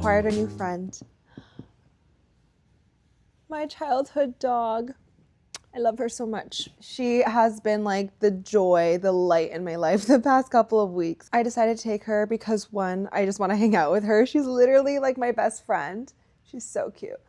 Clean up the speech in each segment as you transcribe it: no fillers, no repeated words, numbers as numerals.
acquired a new friend. My childhood dog. I love her so much. She has been like the joy, the light in my life the past couple of weeks. I decided to take her because one, I just want to hang out with her. She's literally like my best friend. She's so cute.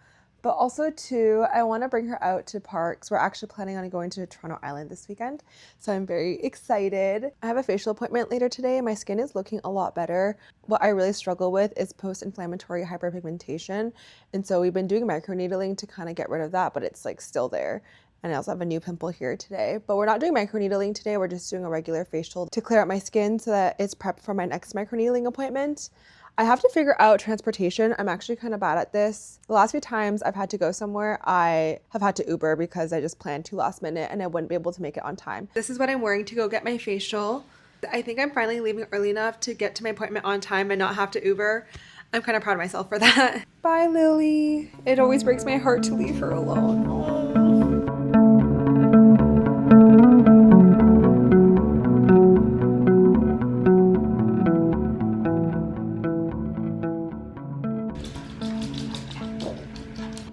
But also two, I want to bring her out to parks. We're actually planning on going to Toronto Island this weekend, so I'm very excited. I have a facial appointment later today and my skin is looking a lot better. What I really struggle with is post-inflammatory hyperpigmentation, and so we've been doing microneedling to kind of get rid of that, but it's like still there. And I also have a new pimple here today, but we're not doing microneedling today. We're just doing a regular facial to clear out my skin so that it's prepped for my next microneedling appointment. I have to figure out transportation. I'm actually kind of bad at this. The last few times I've had to go somewhere, I have had to Uber because I just planned too last minute and I wouldn't be able to make it on time. This is what I'm wearing to go get my facial. I think I'm finally leaving early enough to get to my appointment on time and not have to Uber. I'm kind of proud of myself for that. Bye, Lily. It always breaks my heart to leave her alone.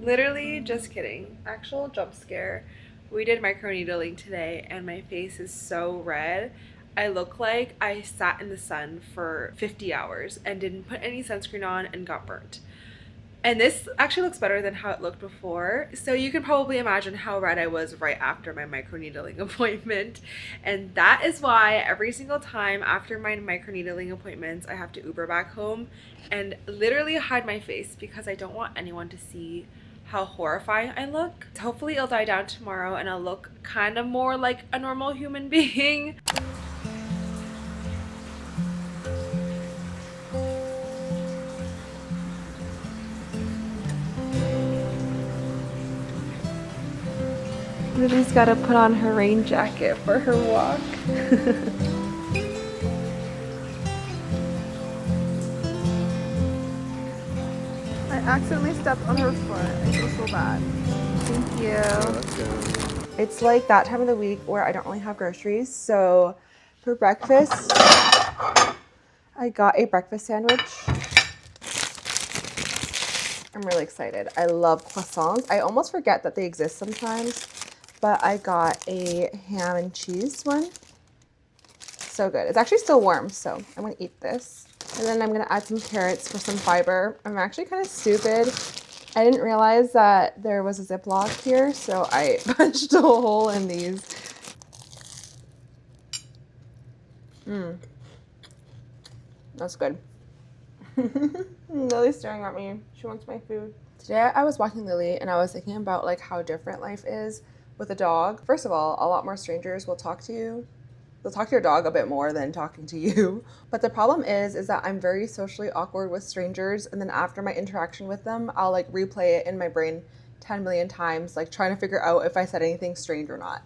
Literally, just kidding. Actual jump scare. We did microneedling today and my face is so red. I look like I sat in the sun for 50 hours and didn't put any sunscreen on and got burnt. And this actually looks better than how it looked before. So you can probably imagine how red I was right after my microneedling appointment. And that is why every single time after my microneedling appointments, I have to Uber back home and literally hide my face because I don't want anyone to see how horrifying I look. Hopefully it'll die down tomorrow and I'll look kind of more like a normal human being. Lily's gotta put on her rain jacket for her walk. I accidentally stepped on her foot. I feel so bad. Thank you. It's like that time of the week where I don't really have groceries. So for breakfast, I got a breakfast sandwich. I'm really excited. I love croissants. I almost forget that they exist sometimes, but I got a ham and cheese one. So good. It's actually still warm, so I'm gonna eat this. And then I'm gonna add some carrots for some fiber. I'm actually kind of stupid. I didn't realize that there was a Ziploc here, so I punched a hole in these. That's good. Lily's staring at me. She wants my food. Today I was walking Lily and I was thinking about like how different life is with a dog. First of all, a lot more strangers will talk to you. They'll talk to your dog a bit more than talking to you. But the problem is that I'm very socially awkward with strangers, and then after my interaction with them, I'll like replay it in my brain 10 million times, like trying to figure out if I said anything strange or not.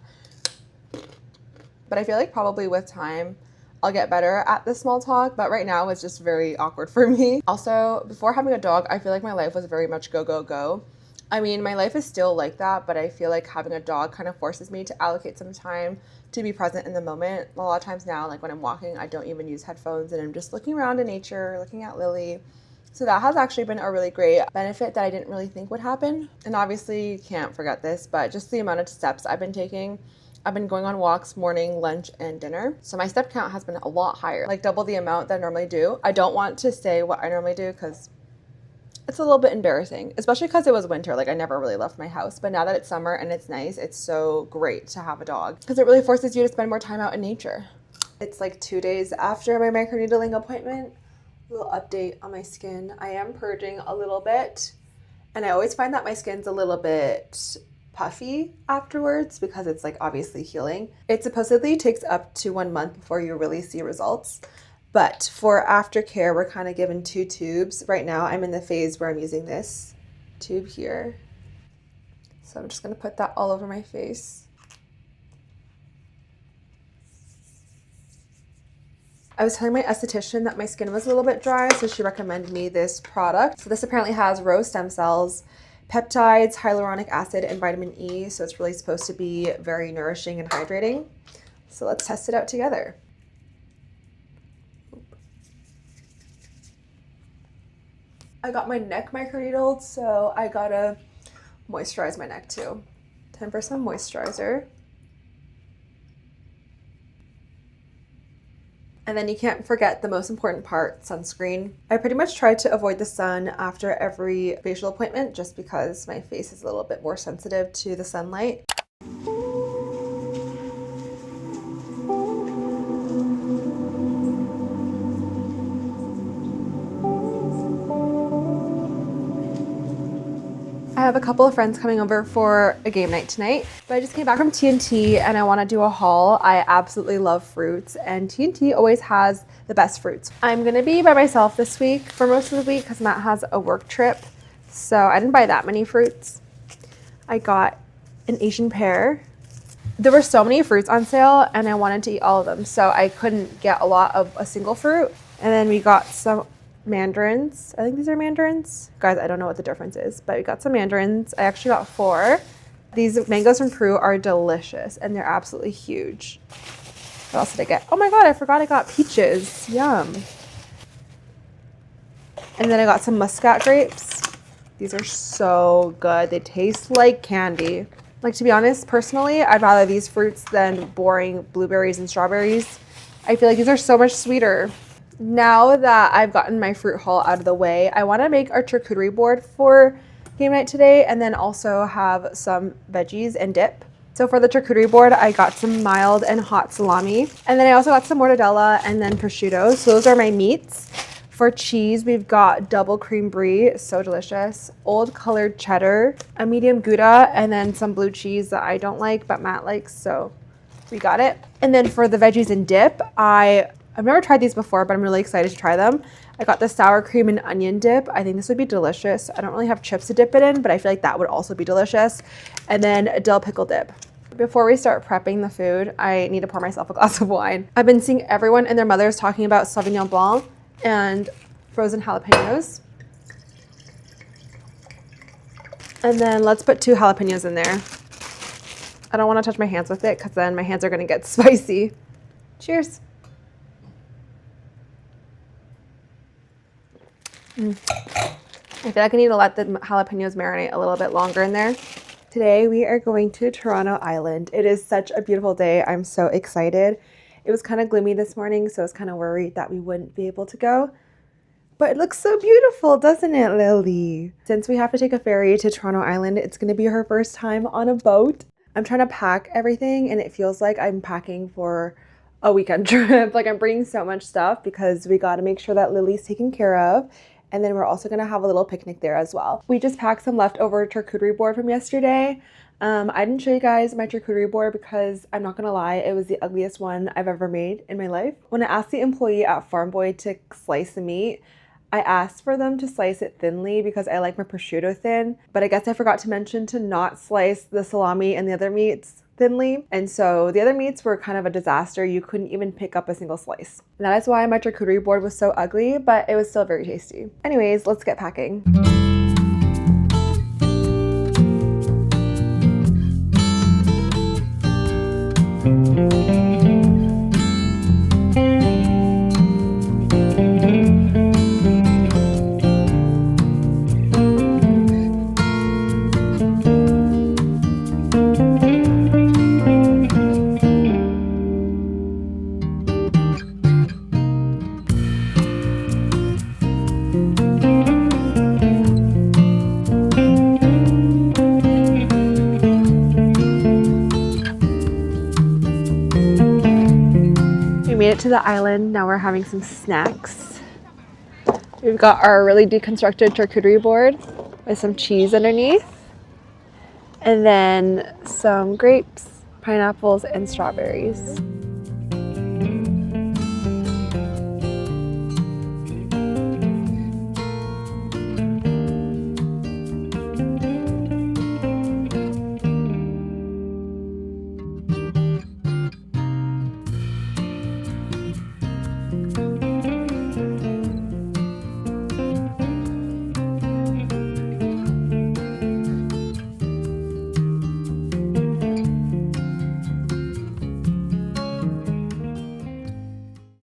But I feel like probably with time, I'll get better at the small talk, but right now it's just very awkward for me. Also, before having a dog, I feel like my life was very much go, go, go. I mean, my life is still like that, but I feel like having a dog kind of forces me to allocate some time to be present in the moment. A lot of times now, like when I'm walking, I don't even use headphones and I'm just looking around in nature, looking at Lily. So that has actually been a really great benefit that I didn't really think would happen. And obviously you can't forget this, but just the amount of steps I've been taking. I've been going on walks morning, lunch, and dinner. So my step count has been a lot higher, like double the amount that I normally do. I don't want to say what I normally do because it's a little bit embarrassing, especially because it was winter. Like I never really left my house, but now that it's summer and it's nice, it's so great to have a dog because it really forces you to spend more time out in nature. It's like 2 days after my microneedling appointment. A little update on my skin. I am purging a little bit, and I always find that my skin's a little bit puffy afterwards because it's like obviously healing. It supposedly takes up to 1 month before you really see results. But for aftercare, we're kind of given 2 tubes. Right now, I'm in the phase where I'm using this tube here. So I'm just gonna put that all over my face. I was telling my esthetician that my skin was a little bit dry, so she recommended me this product. So this apparently has rose stem cells, peptides, hyaluronic acid, and vitamin E. So it's really supposed to be very nourishing and hydrating. So let's test it out together. I got my neck microneedled, so I gotta moisturize my neck too. Time for some moisturizer. And then you can't forget the most important part, sunscreen. I pretty much try to avoid the sun after every facial appointment just because my face is a little bit more sensitive to the sunlight. I have a couple of friends coming over for a game night tonight, but I just came back from T&T and I want to do a haul. I absolutely love fruits, and T&T always has the best fruits. I'm going to be by myself this week for most of the week because Matt has a work trip, so I didn't buy that many fruits. I got an Asian pear. There were so many fruits on sale and I wanted to eat all of them, so I couldn't get a lot of a single fruit. And then we got some mandarins. I think these are mandarins. Guys, I don't know what the difference is, but we got some mandarins. I actually got 4. These mangoes from Peru are delicious and they're absolutely huge. What else did I get? Oh my god, I forgot I got peaches. Yum. And then I got some muscat grapes. These are so good. They taste like candy. Like, to be honest, personally, I'd rather these fruits than boring blueberries and strawberries. I feel like these are so much sweeter. Now that I've gotten my fruit haul out of the way, I want to make our charcuterie board for game night today and then also have some veggies and dip. So for the charcuterie board, I got some mild and hot salami. And then I also got some mortadella and then prosciutto. So those are my meats. For cheese, we've got double cream brie, so delicious, old colored cheddar, a medium Gouda, and then some blue cheese that I don't like, but Matt likes, so we got it. And then for the veggies and dip, I've never tried these before, but I'm really excited to try them. I got the sour cream and onion dip. I think this would be delicious. I don't really have chips to dip it in, but I feel like that would also be delicious. And then a dill pickle dip. Before we start prepping the food, I need to pour myself a glass of wine. I've been seeing everyone and their mothers talking about Sauvignon Blanc and frozen jalapenos. And then let's put 2 jalapenos in there. I don't want to touch my hands with it because then my hands are going to get spicy. Cheers. I feel like I need to let the jalapenos marinate a little bit longer in there. Today we are going to Toronto Island. It is such a beautiful day. I'm so excited. It was kind of gloomy this morning, so I was kind of worried that we wouldn't be able to go. But it looks so beautiful, doesn't it, Lily? Since we have to take a ferry to Toronto Island, it's going to be her first time on a boat. I'm trying to pack everything, and it feels like I'm packing for a weekend trip. Like, I'm bringing so much stuff because we got to make sure that Lily's taken care of. And then we're also going to have a little picnic there as well. We just packed some leftover charcuterie board from yesterday. I didn't show you guys my charcuterie board because I'm not going to lie, it was the ugliest one I've ever made in my life. When I asked the employee at Farm Boy to slice the meat, I asked for them to slice it thinly because I like my prosciutto thin, but I guess I forgot to mention to not slice the salami and the other meats thinly. And so the other meats were kind of a disaster. You couldn't even pick up a single slice. And that is why my charcuterie board was so ugly, but it was still very tasty. Anyways, let's get packing. Made it to the island. Now we're having some snacks. We've got our really deconstructed charcuterie board with some cheese underneath, and then some grapes, pineapples, and strawberries.